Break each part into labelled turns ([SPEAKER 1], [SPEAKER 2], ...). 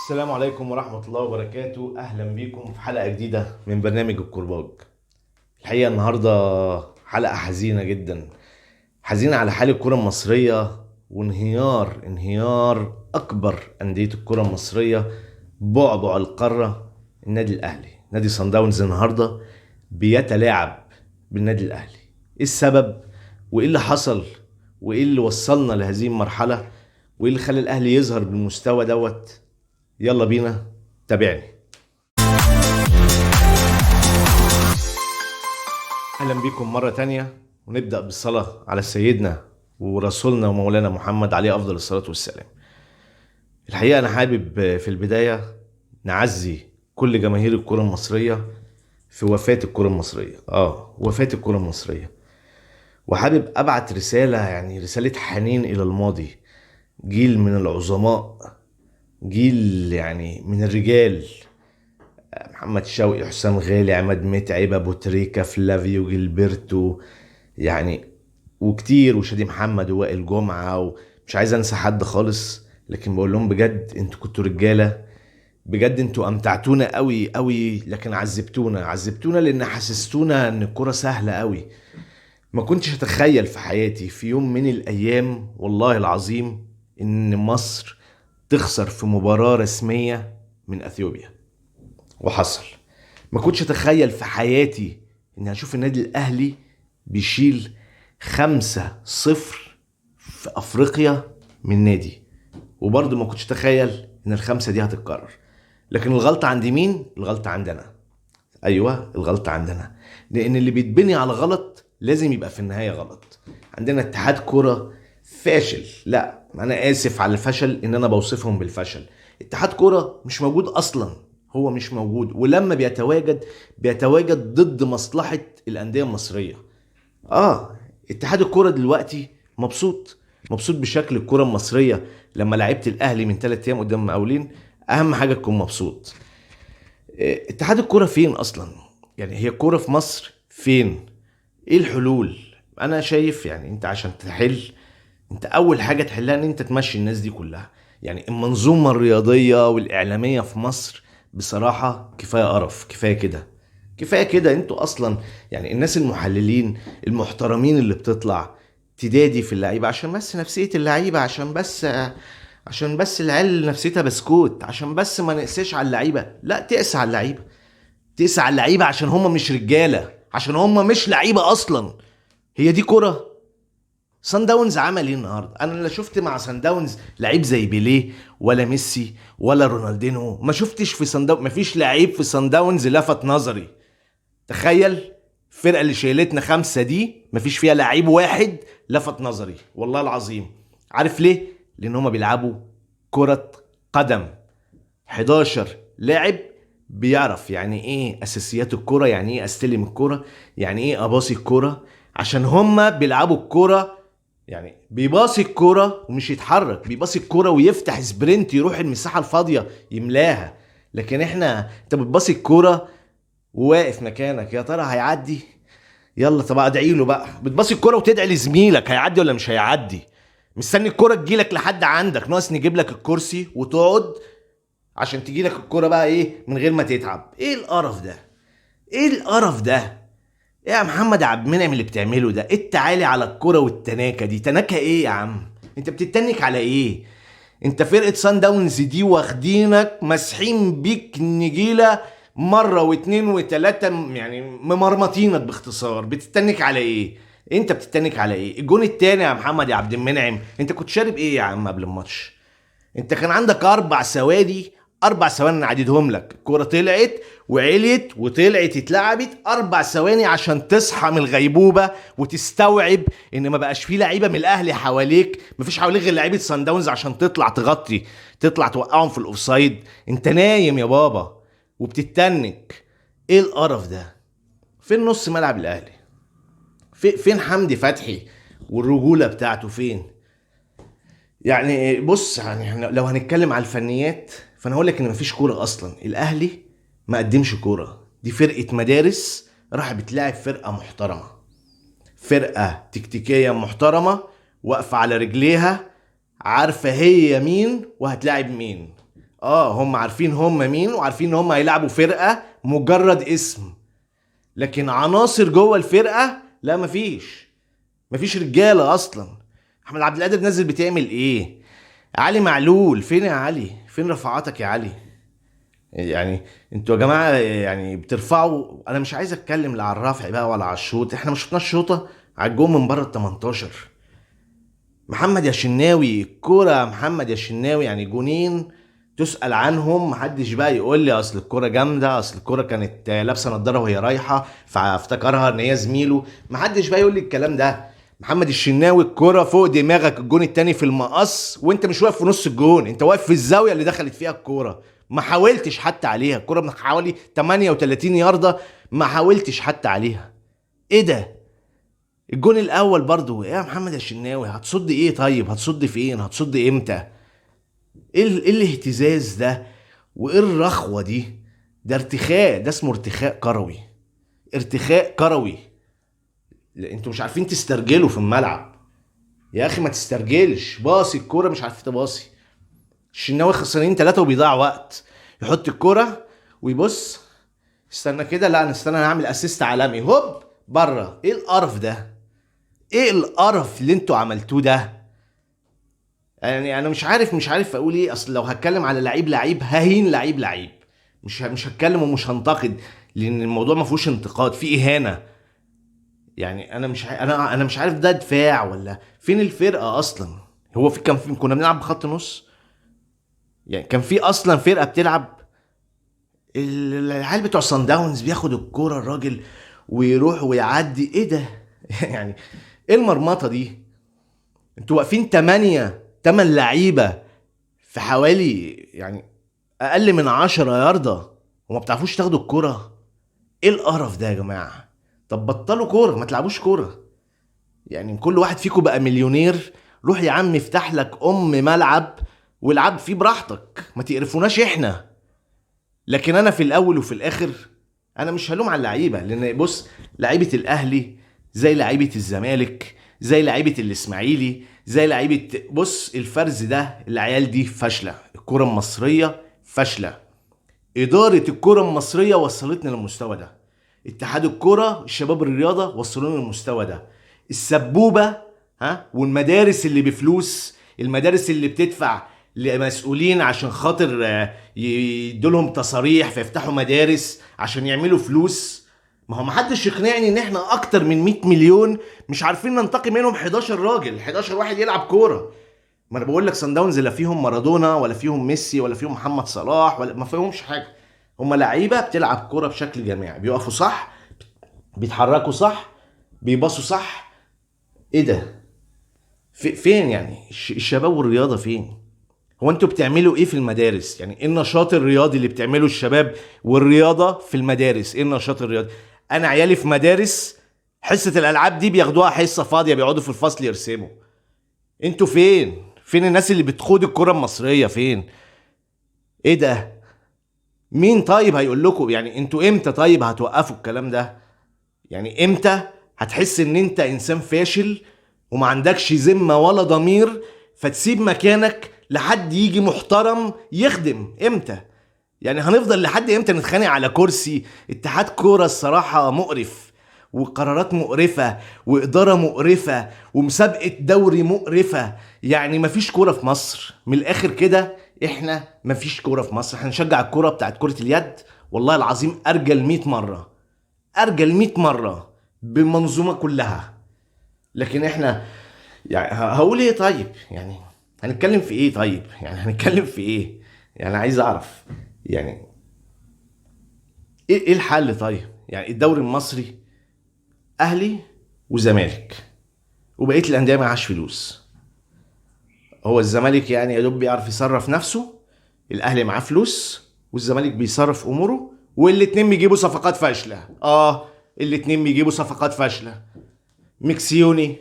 [SPEAKER 1] السلام عليكم ورحمة الله وبركاته. أهلا بيكم في حلقة جديدة من برنامج الكرباج. الحقيقة النهاردة حلقة حزينة جدا، حزينة على حال الكرة المصرية وانهيار أكبر أندية الكرة المصرية، بعبع القارة، النادي الأهلي. نادي صن داونز النهاردة بيتلاعب بالنادي الأهلي. إيه السبب؟ وإيه اللي حصل؟ وإيه اللي وصلنا لهذه المرحلة؟ وإيه اللي خلى الأهلي يظهر بالمستوى دوت؟ يلا بينا، تابعني. اهلا بكم مرة تانية، ونبدأ بالصلاة على سيدنا ورسولنا ومولانا محمد عليه افضل الصلاة والسلام. الحقيقة انا حابب في البداية نعزي كل جماهير الكرة المصرية في وفاة الكرة المصرية، وفاة الكرة المصرية. وحابب ابعت رسالة، يعني رسالة حنين الى الماضي. جيل من العظماء، جيل يعني من الرجال، محمد شوقي، حسام غالي، عماد متعب، ابو تريكة، فلافيو، جilberto، يعني وكتير، وشادي محمد، ووائل جمعة، ومش عايز انسى حد خالص. لكن بقول لهم بجد انتوا كنتوا رجالة، بجد انتوا امتعتونا قوي قوي، لكن عذبتونا لان حسستونا ان الكرة سهلة قوي. ما كنتش اتخيل في حياتي في يوم من الايام، والله العظيم، ان مصر تخسر في مباراة رسمية من اثيوبيا. وحصل. ما كنتش اتخيل في حياتي اني هشوف النادي الاهلي بيشيل 5-0 في افريقيا من نادي. وبرضه ما كنتش اتخيل ان الخمسة دي هتتكرر. لكن الغلطة عند مين؟ الغلطة عندنا. ايوه، الغلطة عندنا، لان اللي بيتبني على غلط لازم يبقى في النهاية غلط. عندنا اتحاد كرة فاشل. لا، انا اسف على الفشل ان انا بوصفهم بالفشل. اتحاد كرة مش موجود اصلا، هو مش موجود، ولما بيتواجد ضد مصلحة الاندية المصرية. اتحاد الكرة دلوقتي مبسوط بشكل الكرة المصرية. لما لعبت الاهلي من 3 ايام قدام مقاولين، اهم حاجة تكون مبسوط. اتحاد الكرة فين اصلا؟ يعني هي الكرة في مصر فين؟ ايه الحلول؟ انا شايف يعني انت عشان تحل، انت اول حاجة تحلها ان انت تمشي الناس دي كلها. يعني المنظومة الرياضية والاعلامية في مصر بصراحة كفاية قرف، كفاية كده. انتوا اصلا يعني الناس المحللين المحترمين اللي بتطلع تدادي في اللعيبة عشان بس نفسية اللعيبة، عشان بس العيال نفسيتها بسكوت، عشان بس ما نقساش على اللعيبة. لا، تقسى على اللعيبة عشان هم مش رجالة، عشان هم مش لعيبة اصلا. هي دي كرة؟ سان داونز عمل ايه النهارده؟ انا لا شفت مع سان داونز لعيب زي بيليه ولا ميسي ولا رونالدينو. ما شفتش في سان داونز، مفيش لعيب في سان داونز لفت نظري. تخيل، الفرقه اللي شايلتنا 5 دي مفيش فيها لعيب واحد لفت نظري، والله العظيم. عارف ليه؟ لان هما بيلعبوا كرة قدم. 11 لاعب بيعرف يعني ايه اساسيات الكرة، يعني ايه استلم الكرة، يعني ايه اباصي الكرة. عشان هما بيلعبوا الكرة، يعني بيباصي الكرة ومش يتحرك، بيباصي الكرة ويفتح سبرنت يروح المساحة الفاضية يملاها. لكن انت بتباصي الكرة وواقف مكانك، يا ترى هيعدي؟ يلا طب ادعي له بقى. بتباصي الكرة وتدعي لزميلك هيعدي ولا مش هيعدي. مستني الكرة تجيلك لحد عندك، ناقص نجيب لك الكرسي وتقعد عشان تجيلك الكرة بقى ايه من غير ما تتعب. ايه القرف ده؟ ايه القرف ده؟ ايه يا محمد عبد المنعم اللي بتعمله ده؟ ايه التعالي على الكرة والتناكة دي؟ تناكة ايه يا عم؟ انت بتتنك على ايه؟ انت فرقة سان داونز دي واخدينك مسحين بيك نجيلة مرة واتنين وتلاتة، يعني ممرمطينك باختصار. بتتنك على ايه؟ انت بتتنك على ايه؟ الجون التاني يا محمد يا عبد المنعم، انت كنت شارب ايه يا عم قبل الماتش؟ انت كان عندك 4 ثواني، 4 ثواني انا عديدهم لك. الكوره طلعت وعليت وطلعت اتلعبت 4 ثواني عشان تصحى من الغيبوبه وتستوعب ان ما بقاش فيه لعيبه من الاهلي حواليك. مفيش حواليك غير لعيبه سان داونز عشان تطلع تغطي، تطلع توقعهم في الاوفسايد. انت نايم يا بابا وبتتنك. ايه القرف ده؟ فين نص ملعب الاهلي؟ فين حمدي فتحي والرجوله بتاعته فين؟ يعني بص، يعني لو هنتكلم على الفنيات فانا هقول لك ان مفيش كوره اصلا. الاهلي ما قدمش كوره، دي فرقه مدارس راح بتلاعب فرقه محترمه، فرقه تكتيكيه محترمه، واقفه على رجليها، عارفه هي مين وهتلاعب مين. هم عارفين هم مين، وعارفين ان هم هيلعبوا فرقة مجرد اسم، لكن عناصر جوه الفرقة لا، مفيش رجالة اصلا. احمد عبد القادر نازل بتعمل ايه؟ علي معلول فين يا علي؟ فين رفعاتك يا علي؟ يعني انتوا يا جماعه يعني بترفعوا. انا مش عايز اتكلم لا على الرفع بقى ولا على الشوط، احنا ما شفناش شوطه على الجون من بره ال 18. محمد يا شناوي الكوره، يا محمد يا شناوي يعني جونين تسأل عنهم، محدش بقى يقول لي اصل الكوره جامده، اصل الكوره كانت لابسه نضاره وهي رايحه فافتكرها ان هي زميله. محدش بقى يقول لي الكلام ده. محمد الشناوي الكوره فوق دماغك، الجون التاني في المقص وانت مش واقف في نص الجون، انت واقف في الزاويه اللي دخلت فيها الكوره، ما حاولتش حتى عليها. الكوره من حوالي 38 ياردة، ما حاولتش حتى عليها. ايه ده؟ الجون الاول برضو ايه يا محمد يا شناوي؟ هتصد ايه طيب؟ هتصد فين؟ هتصد امتى؟ إيه الاهتزاز ده؟ وايه الرخوه دي؟ ده ارتخاء، ده اسمه ارتخاء كروي. ارتخاء كروي. لا، انتوا مش عارفين تسترجلوا في الملعب. يا اخي ما تسترجلش، باصي الكوره مش عارف تباصي. الشناوي خسرانين ثلاثة وبيضيع وقت، يحط الكوره ويبص، استنى كده، لا انا استنى، انا هعمل اسيست عالمي، هوب بره. ايه القرف ده؟ ايه القرف اللي انتوا عملتوه ده؟ يعني انا مش عارف اقول ايه. اصل لو هتكلم على لعيب ههين لعيب. مش هتكلم ومش هنتقد، لان الموضوع ما فيهوش انتقاد، فيه اهانه. يعني انا مش عارف ده دفاع ولا فين الفرقه اصلا. هو كنا بنلعب بخط نص؟ يعني كان في اصلا فرقه بتلعب؟ العيال بتوع صن داونز بياخد الكوره الراجل ويروح ويعدي، ايه ده؟ يعني ايه المرمطه دي؟ انتوا واقفين 8 لعيبه في حوالي يعني اقل من 10 ياردة وما بتعرفوش تاخدوا الكرة. ايه القرف ده يا جماعة؟ طب بطلوا كورة، ما تلعبوش كورة. يعني كل واحد فيكم بقى مليونير، روح يا عم افتح لك ملعب والعب فيه براحتك، ما تقرفوناش احنا. لكن انا في الاول وفي الاخر انا مش هلوم على اللعيبة، لان بص، لعيبة الاهلي زي لعيبة الزمالك زي لعيبة الاسماعيلي زي لعيبة، بص الفرز ده، العيال دي فاشلة، الكرة المصرية فاشلة. إدارة الكرة المصرية وصلتنا للمستوى ده، اتحاد الكرة الشباب الرياضة وصلونا للمستوى ده. السبوبة والمدارس اللي بفلوس، المدارس اللي بتدفع لمسؤولين عشان خاطر يدولهم تصاريح فيفتحوا مدارس عشان يعملوا فلوس. ما هو محدش يقنعني ان احنا اكتر من 100 مليون مش عارفين ننتقي منهم 11 راجل، 11 واحد يلعب كورة. ما انا بقول لك صن داونز لا فيهم مارادونا ولا فيهم ميسي ولا فيهم محمد صلاح، ولا ما فيهمش حاجه. هم لعيبه بتلعب كوره بشكل جماعي، بيقفوا صح، بيتحركوا صح، بيباصوا صح. ايه ده؟ فين يعني الشباب والرياضه فين؟ هو انتوا بتعملوا ايه في المدارس؟ يعني ايه النشاط الرياضي اللي بتعمله الشباب والرياضه في المدارس؟ ايه النشاط الرياضي؟ انا عيالي في مدارس حصه الالعاب دي بياخدوها حصه فاضيه، بيقعدوا في الفصل يرسموا. انتوا فين الناس اللي بتخوض الكرة المصرية؟ فين؟ ايه ده؟ مين طيب هيقول لكم؟ يعني انتوا امتى طيب هتوقفوا الكلام ده؟ يعني امتى هتحس ان انت انسان فاشل وما عندكش ذمة ولا ضمير فتسيب مكانك لحد يجي محترم يخدم؟ امتى؟ يعني هنفضل لحد امتى نتخانق على كرسي؟ اتحاد كورة الصراحة مقرف، وقرارات مقرفة، وإدارة مقرفة، ومسابقة دوري مقرفة. يعني مفيش كورة في مصر من الآخر كده. احنا مفيش كورة في مصر. احنا نشجع الكورة بتاعت كرة اليد والله العظيم أرجل 100 مرة، أرجل 100 مرة بالمنظومة كلها. لكن احنا يعني هقول ايه طيب؟ يعني هنتكلم في ايه طيب؟ يعني هنتكلم في ايه؟ يعني عايز اعرف يعني ايه الحل طيب؟ يعني الدوري المصري اهلي وزمالك وبقيه الانديه معاش فلوس. هو الزمالك يعني يا دوب بيعرف يصرف نفسه، الاهلي معاه فلوس والزمالك بيصرف اموره، والاتنين بيجيبوا صفقات فاشله. الاتنين بيجيبوا صفقات فاشله. ميكسيوني،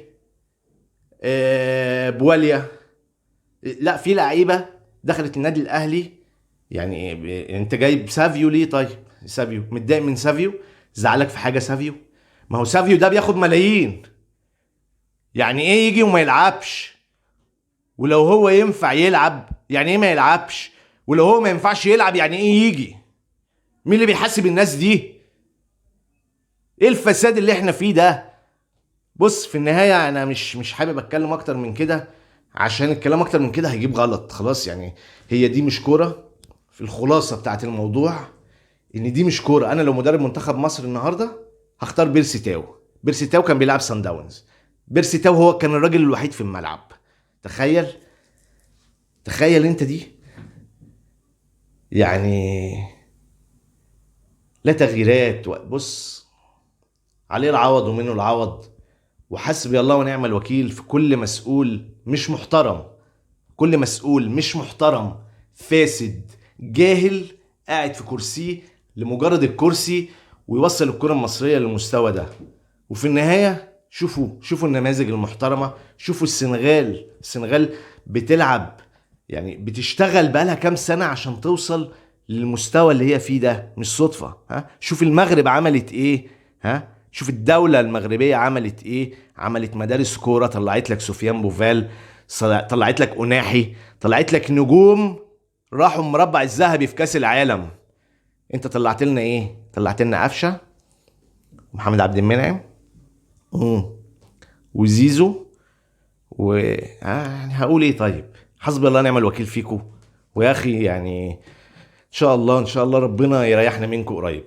[SPEAKER 1] بواليا. لا، في لعيبه دخلت النادي الاهلي. يعني انت جايب سافيو ليه طيب؟ سافيو متضايق من سافيو؟ زعلك في حاجه سافيو؟ ما هو سافيو ده بياخد ملايين. يعني ايه يجي وما يلعبش؟ ولو هو ينفع يلعب يعني ايه ما يلعبش؟ ولو هو ما ينفعش يلعب يعني ايه يجي؟ مين اللي بيحاسب الناس دي؟ ايه الفساد اللي احنا فيه ده؟ بص، في النهاية انا مش حابب اتكلم اكتر من كده، عشان الكلام اكتر من كده هيجيب غلط. خلاص يعني، هي دي مش كورة. في الخلاصة بتاعت الموضوع ان دي مش كورة. انا لو مدرب منتخب مصر النهاردة هختار بيرسي تاو. بيرسي تاو كان بيلعب سان داونز. بيرسي تاو هو كان الراجل الوحيد في الملعب. تخيل، تخيل انت دي. يعني لا تغييرات. بص، عليه العوض ومنه العوض، وحسبي الله ونعم الوكيل في كل مسؤول مش محترم. كل مسؤول مش محترم، فاسد، جاهل، قاعد في كرسيه لمجرد الكرسي، ويوصل الكرة المصرية للمستوى ده. وفي النهاية شوفوا النماذج المحترمة. شوفوا السنغال بتلعب، يعني بتشتغل بقالها كام سنة عشان توصل للمستوى اللي هي فيه ده، مش صدفة. ها، شوف المغرب عملت ايه. ها، شوف الدولة المغربية عملت ايه. عملت مدارس كورة، طلعت لك سفيان بوفال، طلعت لك أناحي، طلعت لك نجوم راحوا مربع الذهبي في كأس العالم. انت طلعت لنا ايه؟ طلعت لنا قفشة، محمد عبد المنعم، وزيزو، يعني هقول ايه؟ طيب، حسبي الله ونعم الوكيل فيكم. ويا اخي يعني ان شاء الله ربنا يريحنا منكم قريب.